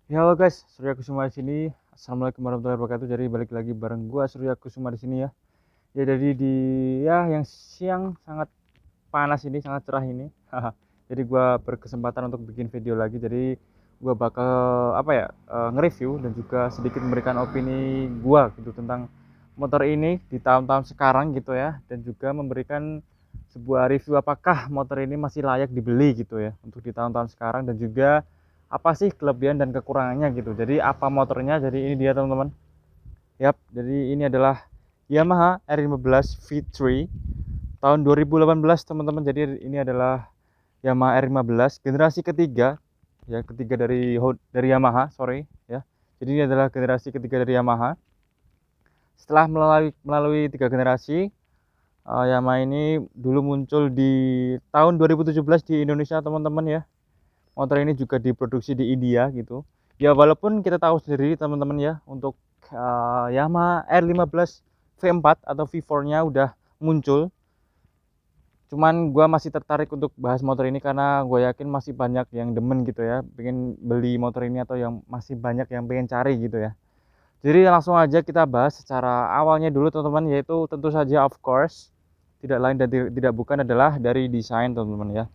Ya halo guys, Surya Kusuma di sini. Assalamualaikum warahmatullahi wabarakatuh. Jadi balik lagi bareng gua Surya Kusuma di sini ya. Ya jadi di yang siang sangat panas ini, sangat cerah ini. Jadi gua berkesempatan untuk bikin video lagi. Jadi gua bakal nge-review dan juga sedikit memberikan opini gua gitu tentang motor ini di tahun-tahun sekarang gitu ya, dan juga memberikan sebuah review apakah motor ini masih layak dibeli gitu ya untuk di tahun-tahun sekarang, dan juga apa sih kelebihan dan kekurangannya gitu. Jadi apa motornya? Jadi ini dia teman-teman. Yap, jadi ini adalah Yamaha R15 V3 tahun 2018 teman-teman. Jadi ini adalah Yamaha R15 generasi ketiga, ya ketiga dari Yamaha, sorry ya. Jadi ini adalah generasi ketiga dari Yamaha. Setelah melalui tiga generasi, Yamaha ini dulu muncul di tahun 2017 di Indonesia teman-teman ya. Motor ini juga diproduksi di India gitu. Ya walaupun kita tahu sendiri teman-teman ya, untuk Yamaha R15 V4 atau V4-nya udah muncul. Cuman gue masih tertarik untuk bahas motor ini karena gue yakin masih banyak yang demen gitu ya, pengen beli motor ini, atau yang masih banyak yang pengen cari gitu ya. Jadi langsung aja kita bahas secara awalnya dulu teman-teman, yaitu tentu saja of course tidak lain dan tidak bukan adalah dari desain teman-teman ya.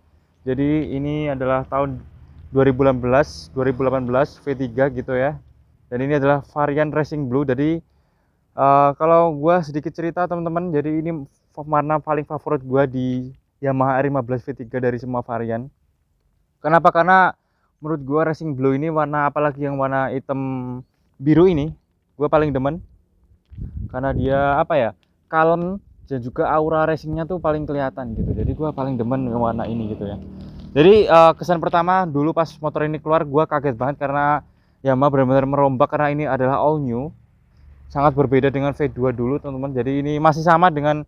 Jadi ini adalah tahun 2018 V3 gitu ya. Dan ini adalah varian Racing Blue. Jadi kalau gua sedikit cerita teman-teman, jadi ini warna paling favorit gua di Yamaha R15 V3 dari semua varian. Kenapa? Karena menurut gua Racing Blue ini warna, apalagi yang warna hitam biru ini, gua paling demen karena dia kalem, dan juga aura racingnya tuh paling kelihatan gitu. Jadi gua paling demen warna ini gitu ya. Jadi kesan pertama dulu pas motor ini keluar, gua kaget banget karena Yamaha benar-benar merombak, karena ini adalah all new, sangat berbeda dengan V2 dulu teman-teman. Jadi ini masih sama dengan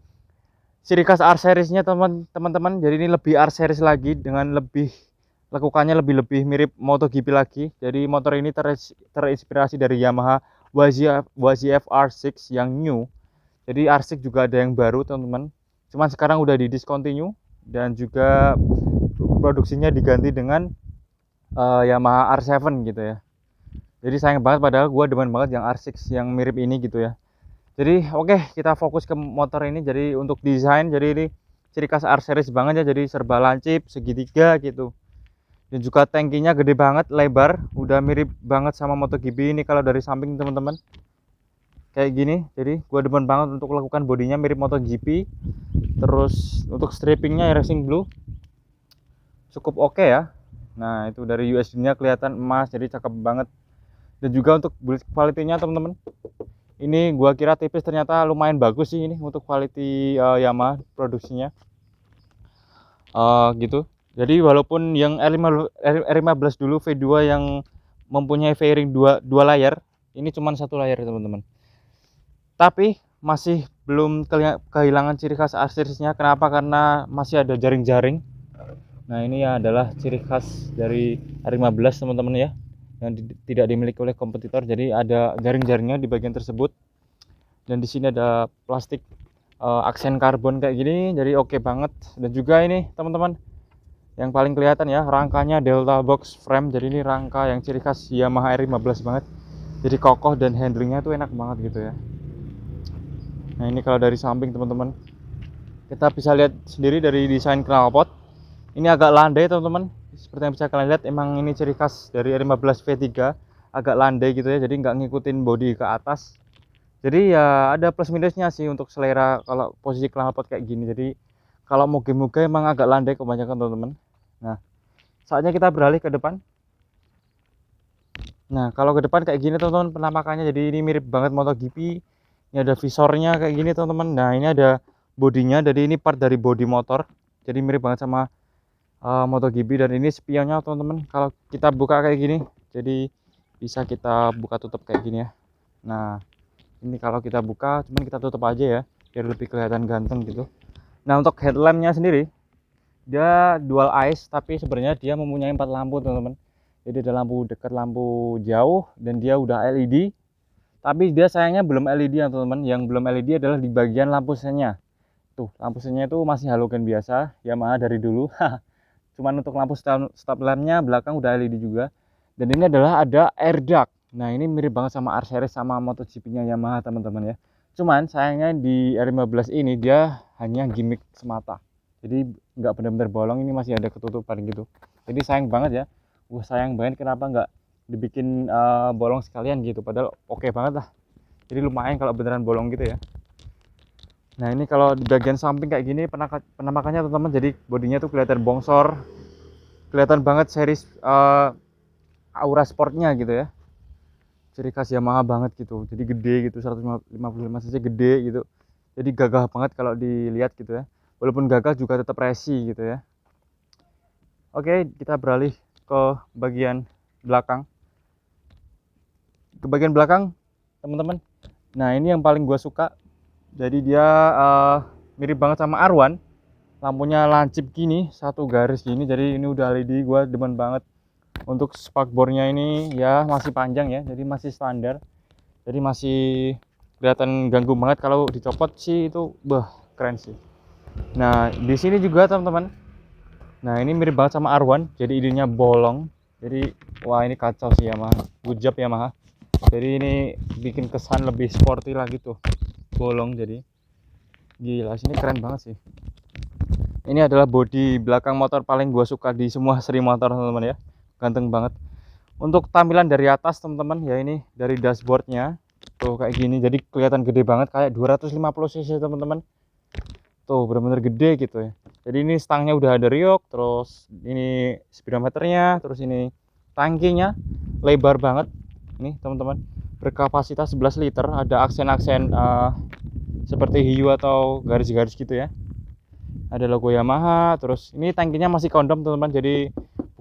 ciri khas R seriesnya teman-teman. Jadi ini lebih R series lagi, dengan lebih lekukannya lebih mirip MotoGP lagi. Jadi motor ini terinspirasi dari Yamaha YZF R6 yang new. Jadi R6 juga ada yang baru teman-teman, cuman sekarang udah di discontinue, dan juga produksinya diganti dengan Yamaha R7 gitu ya. Jadi sayang banget, padahal gue demen banget yang R6 yang mirip ini gitu ya. Jadi oke, kita fokus ke motor ini. Jadi untuk desain, jadi ini ciri khas R series banget ya. Jadi serba lancip, segitiga gitu. Dan juga tankinya gede banget, lebar, udah mirip banget sama MotoGP ini kalau dari samping teman-teman. Kayak gini. Jadi gue demen banget untuk lakukan bodinya mirip MotoGP. Terus untuk strippingnya Racing Blue cukup oke ya. Nah itu dari USD-nya kelihatan emas, jadi cakep banget. Dan juga untuk build quality-nya teman-teman, ini gua kira tipis, ternyata lumayan bagus sih ini untuk quality Yamaha produksinya gitu. Jadi walaupun yang R15 dulu V2 yang mempunyai fairing dua layar, ini cuma satu layar teman-teman. Tapi masih belum kehilangan ciri khas R-Series-nya. Kenapa? Karena masih ada jaring-jaring. Nah ini ya adalah ciri khas dari R15 teman-teman ya, yang tidak dimiliki oleh kompetitor. Jadi ada jaring-jaringnya di bagian tersebut, dan di sini ada plastik aksen karbon kayak gini. Jadi oke banget. Dan juga ini teman-teman, yang paling kelihatan ya, rangkanya Delta Box Frame. Jadi ini rangka yang ciri khas Yamaha R15 banget. Jadi kokoh dan handlingnya tuh enak banget gitu ya. Nah ini kalau dari samping teman-teman, kita bisa lihat sendiri dari desain knalpot. Ini agak landai teman-teman. Seperti yang bisa kalian lihat, emang ini ciri khas dari R15 V3, agak landai gitu ya. Jadi nggak ngikutin bodi ke atas. Jadi ya ada plus minusnya sih untuk selera kalau posisi knalpot kayak gini. Jadi kalau moge-moge emang agak landai kebanyakan teman-teman. Nah, saatnya kita beralih ke depan. Nah, kalau ke depan kayak gini teman-teman penampakannya, jadi ini mirip banget MotoGP. Ini ada visornya kayak gini teman-teman. Nah, ini ada bodinya, jadi ini part dari bodi motor. Jadi mirip banget sama MotoGP. Dan ini spionnya teman-teman, kalau kita buka kayak gini, jadi bisa kita buka tutup kayak gini ya. Nah, ini kalau kita buka, cuman kita tutup aja ya, biar lebih kelihatan ganteng gitu. Nah untuk headlampnya sendiri, dia dual eyes, tapi sebenarnya dia mempunyai 4 lampu teman-teman. Jadi ada lampu dekat, lampu jauh, dan dia udah LED. Tapi dia sayangnya belum LED ya teman-teman. Yang belum LED adalah di bagian lampu senya. Tuh lampu senya itu masih halogen biasa Yamaha dari dulu. Cuman untuk lampu stop lampnya belakang udah LED juga. Dan ini adalah ada air duct. Nah, ini mirip banget sama R series sama MotoGP-nya Yamaha, teman-teman ya. Cuman sayangnya di R15 ini dia hanya gimmick semata. Jadi nggak benar-benar bolong, ini masih ada ketutupan gitu. Jadi sayang banget ya. Sayang banget kenapa nggak dibikin bolong sekalian gitu. Padahal oke banget lah. Jadi lumayan kalau beneran bolong gitu ya. Nah, ini kalau di bagian samping kayak gini penampakannya teman-teman, jadi bodinya tuh kelihatan bongsor. Kelihatan banget series Aura Sportnya gitu ya, ciri khas Yamaha banget gitu, jadi gede gitu, 155 cc gede gitu, jadi gagah banget kalau dilihat gitu ya, walaupun gagah juga tetap racing gitu ya. Oke, kita beralih ke bagian belakang, teman-teman. Nah, ini yang paling gue suka, jadi dia mirip banget sama R1, lampunya lancip gini, satu garis gini, jadi ini udah LED, gue demen banget. Untuk spakbornya ini ya masih panjang ya, jadi masih standar, jadi masih kelihatan ganggu banget kalau dicopot sih, itu keren sih. Nah, di sini juga teman-teman, nah ini mirip banget sama R1, jadi idenya bolong, jadi wah ini kacau sih Yamaha, good job Yamaha. Jadi ini bikin kesan lebih sporty lagi tuh, bolong, jadi gila, sini keren banget sih. Ini adalah bodi belakang motor paling gue suka di semua seri motor teman-teman ya, ganteng banget. Untuk tampilan dari atas teman-teman ya, ini dari dashboardnya tuh kayak gini, jadi kelihatan gede banget kayak 250 cc teman-teman, tuh bener-bener gede gitu ya. Jadi ini stangnya udah ada riok, terus ini speedometernya, terus ini tangkinya lebar banget ini teman-teman, berkapasitas 11 liter, ada aksen-aksen seperti hiu atau garis-garis gitu ya, ada logo Yamaha. Terus ini tangkinya masih kondom teman-teman, jadi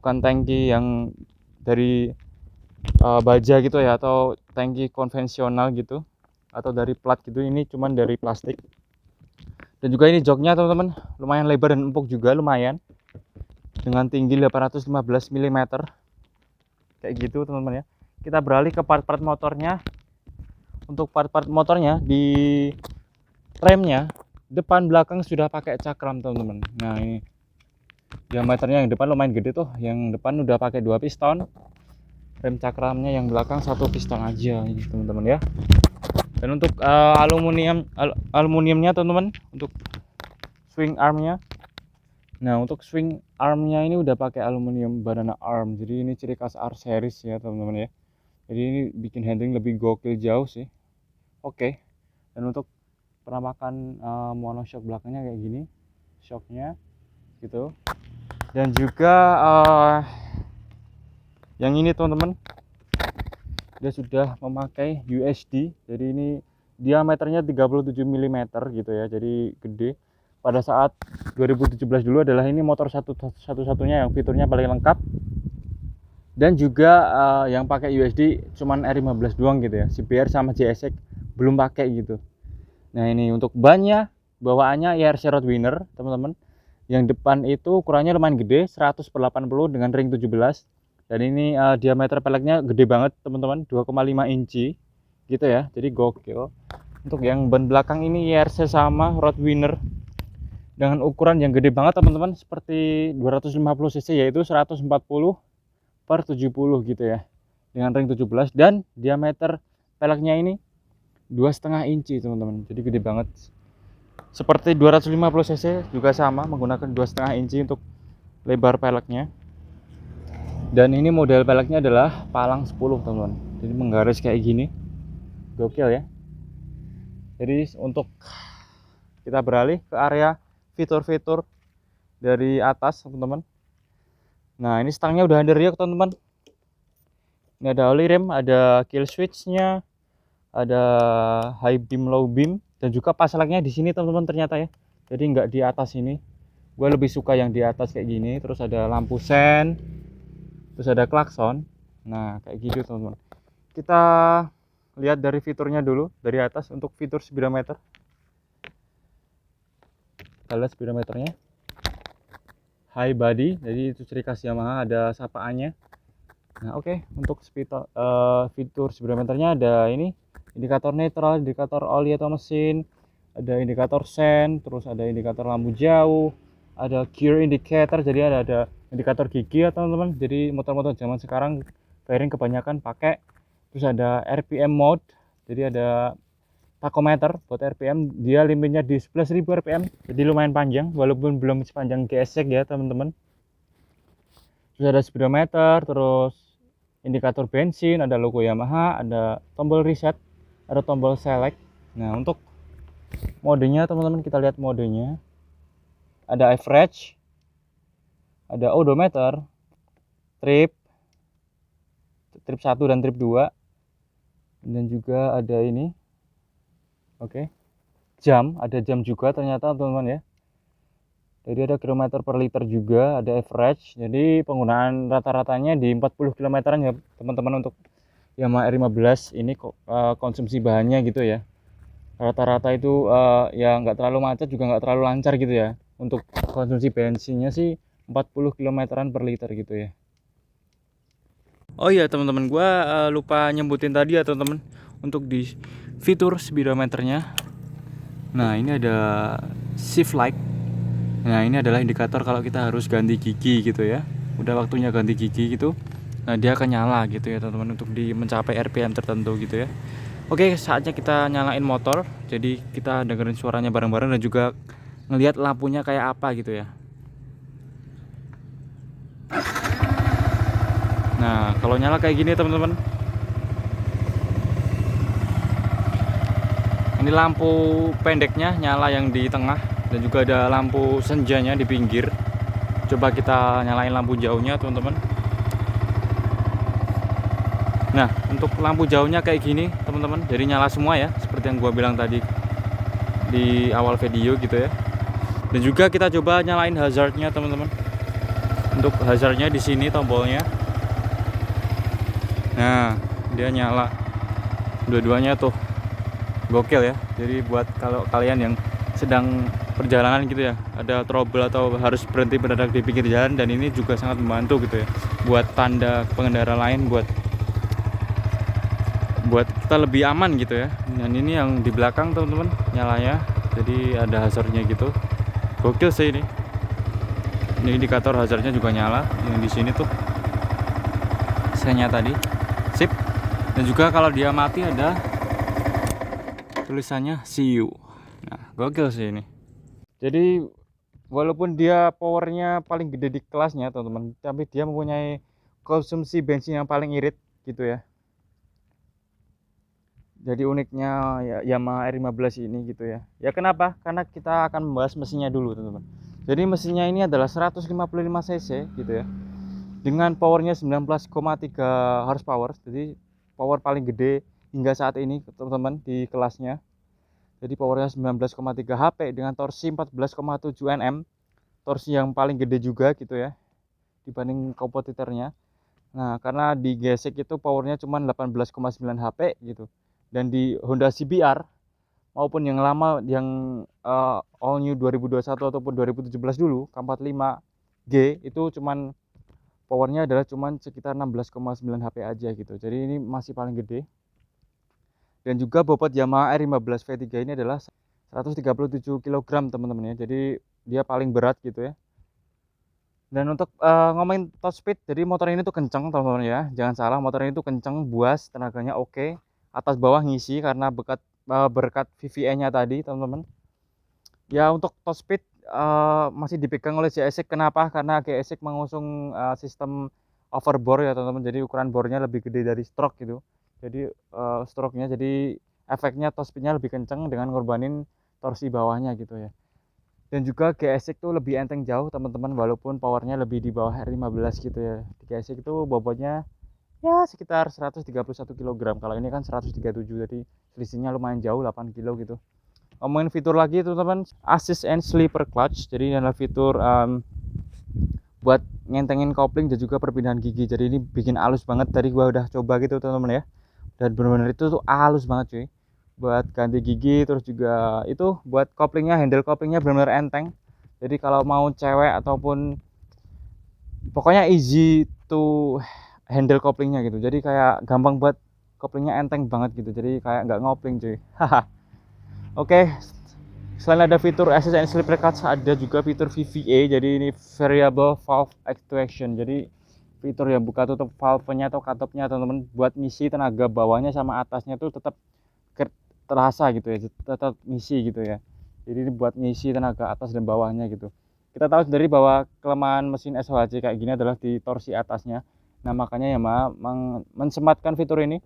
bukan tangki yang dari baja gitu ya, atau tangki konvensional gitu, atau dari plat gitu, ini cuman dari plastik. Dan juga ini joknya teman-teman lumayan lebar dan empuk juga, lumayan, dengan tinggi 815 mm kayak gitu teman-teman ya. Kita beralih ke part-part motornya. Untuk part-part motornya, di remnya depan belakang sudah pakai cakram teman-teman. Nah, ini diameternya yang depan lumayan gede tuh, yang depan udah pakai 2 piston, rem cakramnya yang belakang 1 piston aja ini teman-teman ya. Dan untuk aluminiumnya teman-teman, untuk swing armnya, nah untuk swing armnya ini udah pakai aluminium banana arm, jadi ini ciri khas R series ya teman-teman ya. Jadi ini bikin handling lebih gokil jauh sih. Oke. Dan untuk penampakan monoshock belakangnya kayak gini, shocknya gitu. Dan juga yang ini teman-teman, dia sudah memakai USD, jadi ini diameternya 37 mm gitu ya, jadi gede. Pada saat 2017 dulu adalah ini motor satu-satunya yang fiturnya paling lengkap, dan juga yang pakai USD cuman R15 doang gitu ya, CBR sama JSX belum pakai gitu. Nah, ini untuk bannya, bawaannya IRC Roadwinner teman-teman, yang depan itu ukurannya lumayan gede, 100/80 dengan ring 17, dan ini diameter peleknya gede banget teman-teman, 2,5 inci gitu ya, jadi gokil. Untuk yang ban belakang ini IRC sama Roadwinner dengan ukuran yang gede banget teman-teman, seperti 250 cc, yaitu 140/70 gitu ya, dengan ring 17, dan diameter peleknya ini 2,5 inci teman-teman, jadi gede banget. Seperti 250 cc juga sama, menggunakan 2,5 inci untuk lebar peleknya. Dan ini model peleknya adalah palang 10 teman-teman, jadi menggaris kayak gini, gokil ya. Jadi untuk kita beralih ke area fitur-fitur dari atas teman-teman. Nah, ini stangnya udah ada riok teman-teman, ini ada oli rem, ada kill switch-nya, ada high beam, low beam, dan juga pasalnya di sini teman-teman ternyata ya, jadi nggak di atas ini. Gue lebih suka yang di atas kayak gini. Terus ada lampu sen, terus ada klakson. Nah, kayak gitu teman-teman. Kita lihat dari fiturnya dulu dari atas. Untuk fitur speedometer, kita lihat speedometernya high body, jadi itu ciri khas Yamaha, ada sapaannya. Nah, oke. Untuk fitur speedometernya ada ini, indikator netral, indikator oli atau mesin, ada indikator sen, terus ada indikator lampu jauh, ada gear indicator, jadi ada indikator gigi ya teman-teman. Jadi motor-motor zaman sekarang bearing kebanyakan pakai. Terus ada RPM mode, jadi ada tachometer buat RPM, dia limitnya di 11.000 RPM, jadi lumayan panjang walaupun belum sepanjang GSX ya teman-teman. Terus ada speedometer, terus indikator bensin, ada logo Yamaha, ada tombol reset, ada tombol select. Nah, untuk modenya teman-teman, kita lihat modenya. Ada average, ada odometer, trip 1 dan trip 2, dan juga ada ini, oke, jam, ada jam juga ternyata teman-teman ya. Jadi ada kilometer per liter juga, ada average, jadi penggunaan rata-ratanya di 40 kilometeran ya teman-teman untuk Yamaha R15 ini konsumsi bahannya gitu ya. Rata-rata itu ya nggak terlalu macet juga nggak terlalu lancar gitu ya. Untuk konsumsi bensinnya sih 40 kilometeran per liter gitu ya. Oh iya teman-teman, gua lupa nyebutin tadi ya teman-teman, untuk di fitur speedometernya. Nah, ini ada shift light. Nah, ini adalah indikator kalau kita harus ganti gigi gitu ya. Udah waktunya ganti gigi gitu. Nah, dia akan nyala gitu ya teman-teman, untuk mencapai RPM tertentu gitu ya. Oke, saatnya kita nyalain motor. Jadi kita dengerin suaranya bareng-bareng dan juga ngelihat lampunya kayak apa gitu ya. Nah, kalau nyala kayak gini teman-teman, ini lampu pendeknya nyala yang di tengah, dan juga ada lampu senjanya di pinggir. Coba kita nyalain lampu jauhnya teman-teman. Nah, untuk lampu jauhnya kayak gini teman-teman, jadi nyala semua ya, seperti yang gua bilang tadi di awal video gitu ya. Dan juga kita coba nyalain hazardnya teman-teman. Untuk hazardnya di sini tombolnya. Nah, dia nyala dua-duanya tuh, gokil ya. Jadi buat kalau kalian yang sedang perjalanan gitu ya, ada trouble atau harus berhenti mendadak di pinggir jalan, dan ini juga sangat membantu gitu ya, buat tanda pengendara lain, buat kita lebih aman gitu ya. Dan ini yang di belakang teman-teman nyalanya, jadi ada hazardnya gitu, gokil sih ini. Ini indikator hazardnya juga nyala yang di sini tuh, saya tadi, sip. Dan juga kalau dia mati ada tulisannya see you. Nah, gokil sih ini. Jadi walaupun dia powernya paling gede di kelasnya teman-teman, tapi dia mempunyai konsumsi bensin yang paling irit gitu ya. Jadi uniknya ya Yamaha R15 ini gitu ya. Ya kenapa? Karena kita akan membahas mesinnya dulu teman-teman. Jadi mesinnya ini adalah 155 cc gitu ya, dengan powernya 19,3 horsepower. Jadi power paling gede hingga saat ini teman-teman di kelasnya. Jadi powernya 19,3 HP dengan torsi 14,7 Nm, torsi yang paling gede juga gitu ya dibanding kompetitornya. Nah, karena di GSX itu powernya cuma 18,9 HP gitu. Dan di Honda CBR maupun yang lama yang all new 2021 ataupun 2017 dulu, K45G, itu cuman powernya adalah cuman sekitar 16,9 HP aja gitu. Jadi ini masih paling gede. Dan juga bobot Yamaha R15 V3 ini adalah 137 kg teman-teman ya. Jadi dia paling berat gitu ya. Dan untuk ngomongin top speed, jadi motor ini tuh kenceng teman-teman ya. Jangan salah, motor ini tuh kenceng, buas, tenaganya oke. Atas bawah ngisi karena berkat VVA-nya tadi teman-teman. Ya untuk top speed masih dipegang oleh GSX. Kenapa? Karena GSX mengusung sistem overbore ya teman-teman. Jadi ukuran bornya lebih gede dari stroke gitu. Jadi stroke-nya, jadi efeknya top speed-nya lebih kenceng dengan ngorbanin torsi bawahnya gitu ya. Dan juga GSX itu lebih enteng jauh teman-teman, walaupun powernya lebih di bawah R15 gitu ya. Di GSX itu bobotnya ya sekitar 131 kg. Kalau ini kan 137, jadi selisihnya lumayan jauh, 8 kilo gitu. Ngomongin fitur lagi teman-teman, assist and sleeper clutch. Jadi ini adalah fitur buat ngentengin kopling dan juga perpindahan gigi. Jadi ini bikin halus banget. Tadi gua udah coba gitu teman-teman ya, dan benar-benar itu tuh halus banget cuy, buat ganti gigi. Terus juga itu buat koplingnya, handle koplingnya benar-benar enteng. Jadi kalau mau cewek ataupun pokoknya easy to handle koplingnya gitu. Jadi kayak gampang buat koplingnya, enteng banget gitu. Jadi kayak nggak ngopling cuy. Haha. Oke, selain ada fitur assist and sleeper clutch, ada juga fitur VVA. Jadi ini variable valve actuation. Jadi fitur yang buka tutup valve-nya atau katupnya teman-teman, buat ngisi tenaga bawahnya sama atasnya tuh tetap terasa gitu ya, tetap ngisi gitu ya. Jadi ini buat ngisi tenaga atas dan bawahnya gitu. Kita tahu sendiri bahwa kelemahan mesin SHC kayak gini adalah di torsi atasnya. Nah makanya Yamaha mensematkan fitur ini,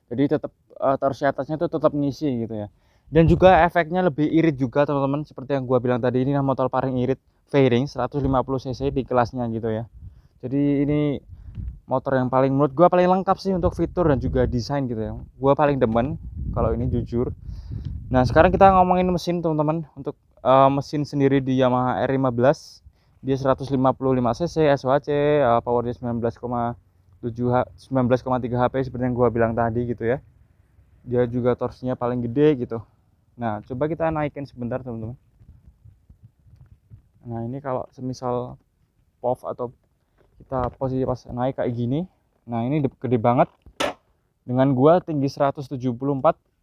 jadi tetap torsi atasnya tuh tetap ngisi gitu ya. Dan juga efeknya lebih irit juga teman-teman, seperti yang gua bilang tadi, ini motor paling irit fairing 150 cc di kelasnya gitu ya. Jadi ini motor yang paling, menurut gua paling lengkap sih untuk fitur dan juga desain gitu ya. Gua paling demen kalau ini jujur. Nah sekarang kita ngomongin mesin teman-teman. Untuk mesin sendiri di Yamaha R15, dia 155 cc SHC, powernya 19,3 HP seperti yang gua bilang tadi gitu ya. Dia juga torsinya paling gede gitu. Nah coba kita naikin sebentar teman-teman. Nah ini kalau semisal POV atau kita posisi pas naik kayak gini, nah ini gede banget. Dengan gua tinggi 174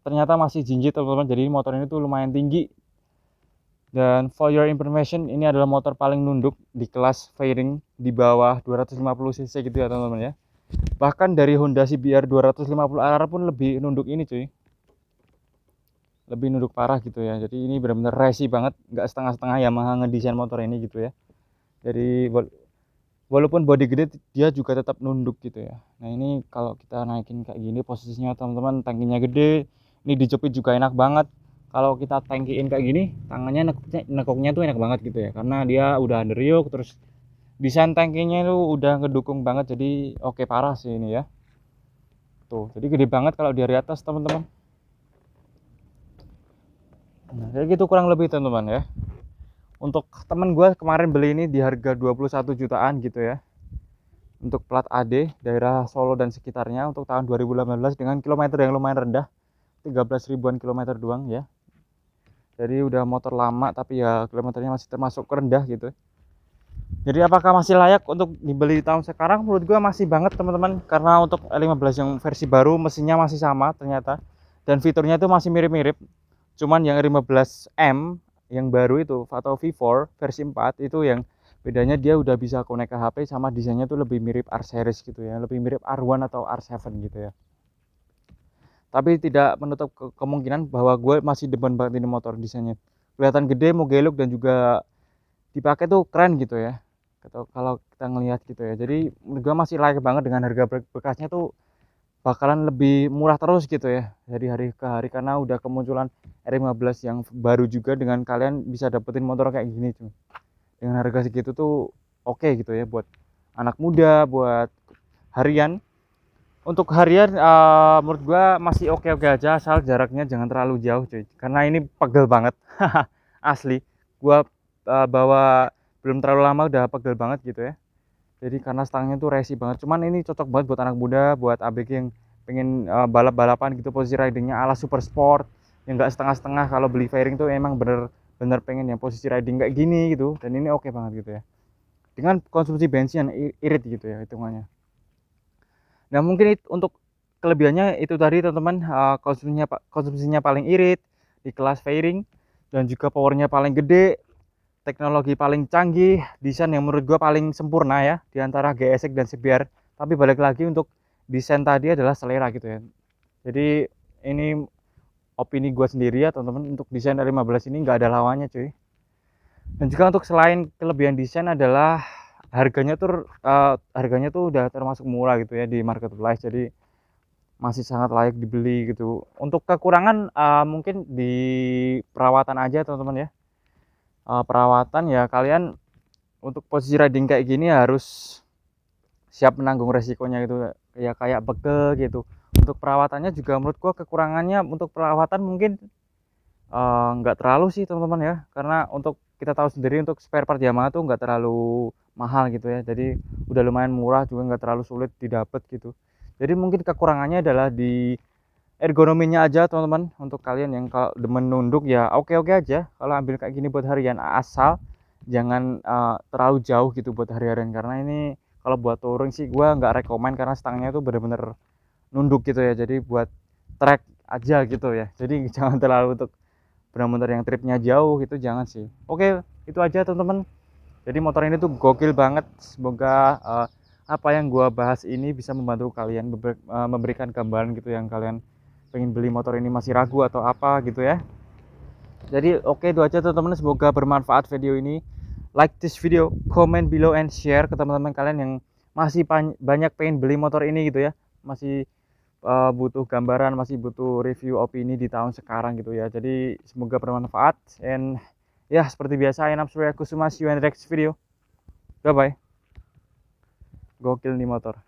ternyata masih jinjit teman-teman. Jadi motor ini tuh lumayan tinggi. Dan for your information, ini adalah motor paling nunduk di kelas fairing di bawah 250 cc gitu ya teman-teman ya. Bahkan dari Honda CBR 250RR pun lebih nunduk ini cuy. Lebih nunduk parah gitu ya. Jadi ini benar-benar racing banget, nggak setengah-setengah Yamaha ngedesain motor ini gitu ya. Jadi walaupun body gede, dia juga tetap nunduk gitu ya. Nah ini kalau kita naikin kayak gini posisinya teman-teman, tangkinya gede, ini dijepit juga enak banget. Kalau kita tangkiin kayak gini, tangannya nekuknya tuh enak banget gitu ya, karena dia udah underyoke, terus desain tangkinya itu udah ngedukung banget. Jadi oke parah sih ini ya. Tuh jadi gede banget kalau dari atas teman-teman. Nah kayak gitu kurang lebih teman-teman ya. Untuk temen gue kemarin beli ini di harga 21 jutaan gitu ya, untuk plat AD daerah Solo dan sekitarnya untuk tahun 2018 dengan kilometer yang lumayan rendah, 13 ribuan kilometer doang ya. Jadi udah motor lama tapi ya kilometernya masih termasuk rendah gitu. Jadi apakah masih layak untuk dibeli tahun sekarang? Menurut gua masih banget teman-teman, karena untuk L15 yang versi baru mesinnya masih sama ternyata, dan fiturnya itu masih mirip-mirip. Cuman yang R15M yang baru itu atau V4 versi 4 itu yang bedanya dia udah bisa connect ke HP, sama desainnya tuh lebih mirip R series gitu ya, lebih mirip R1 atau R7 gitu ya. Tapi tidak menutup kemungkinan bahwa gue masih demen banget ini motor, desainnya kelihatan gede, mau geluk, dan juga dipakai tuh keren gitu ya. Kalau kita ngelihat gitu ya, jadi menurut gue masih layak banget dengan harga bekasnya tuh bakalan lebih murah terus gitu ya dari hari ke hari, karena udah kemunculan R15 yang baru juga, dengan kalian bisa dapetin motor kayak gini tuh dengan harga segitu tuh oke gitu ya, buat anak muda, buat harian. Untuk harian menurut gua masih oke-oke aja, asal jaraknya jangan terlalu jauh cuy, karena ini pegel banget. Asli gua bawa belum terlalu lama udah pegel banget gitu ya. Jadi karena stangnya tuh racing banget, cuman ini cocok banget buat anak muda, buat ABG yang pengen balap-balapan gitu, posisi ridingnya ala super sport yang enggak setengah-setengah. Kalau beli fairing tuh emang bener-bener pengen yang posisi riding kayak gini gitu, dan ini oke banget gitu ya, dengan konsumsi bensin yang irit gitu ya hitungannya. Nah mungkin untuk kelebihannya itu tadi teman-teman, konsumsinya paling irit di kelas fairing, dan juga powernya paling gede, teknologi paling canggih, desain yang menurut gua paling sempurna ya di antara GSX dan CBR. Tapi balik lagi, untuk desain tadi adalah selera gitu ya. Jadi ini opini gua sendiri ya teman-teman, untuk desain R15 ini nggak ada lawannya cuy. Dan juga untuk selain kelebihan desain adalah harganya tuh udah termasuk murah gitu ya di marketplace, jadi masih sangat layak dibeli gitu. Untuk kekurangan mungkin di perawatan aja teman-teman ya. Perawatan ya kalian untuk posisi riding kayak gini harus siap menanggung resikonya gitu ya, kayak pegel gitu. Untuk perawatannya juga menurut gua kekurangannya, untuk perawatan mungkin nggak terlalu sih teman-teman ya, karena untuk kita tahu sendiri untuk spare part Yamaha tuh nggak terlalu mahal gitu ya, jadi udah lumayan murah, juga nggak terlalu sulit didapat gitu. Jadi mungkin kekurangannya adalah di ergonominya aja teman-teman. Untuk kalian yang kalau demen nunduk ya oke-oke aja kalau ambil kayak gini buat harian, asal jangan terlalu jauh gitu buat hari-harian, karena ini kalau buat touring sih gua nggak rekomen, karena stangnya tuh bener-bener nunduk gitu ya, jadi buat track aja gitu ya. Jadi jangan terlalu untuk benar-benar yang tripnya jauh itu jangan sih. Oke itu aja teman-teman, jadi motor ini tuh gokil banget. Semoga apa yang gua bahas ini bisa membantu kalian memberikan gambaran gitu yang kalian pengen beli motor ini masih ragu atau apa gitu ya. Jadi oke, itu aja teman-teman, semoga bermanfaat video ini. Like this video, comment below and share ke teman-teman kalian yang masih banyak pengen beli motor ini gitu ya, masih butuh gambaran, masih butuh review opini di tahun sekarang gitu ya. Jadi semoga bermanfaat, and ya seperti biasa, I'm Surya Kusuma, see you in the next video. Bye bye. Gokil nih motor.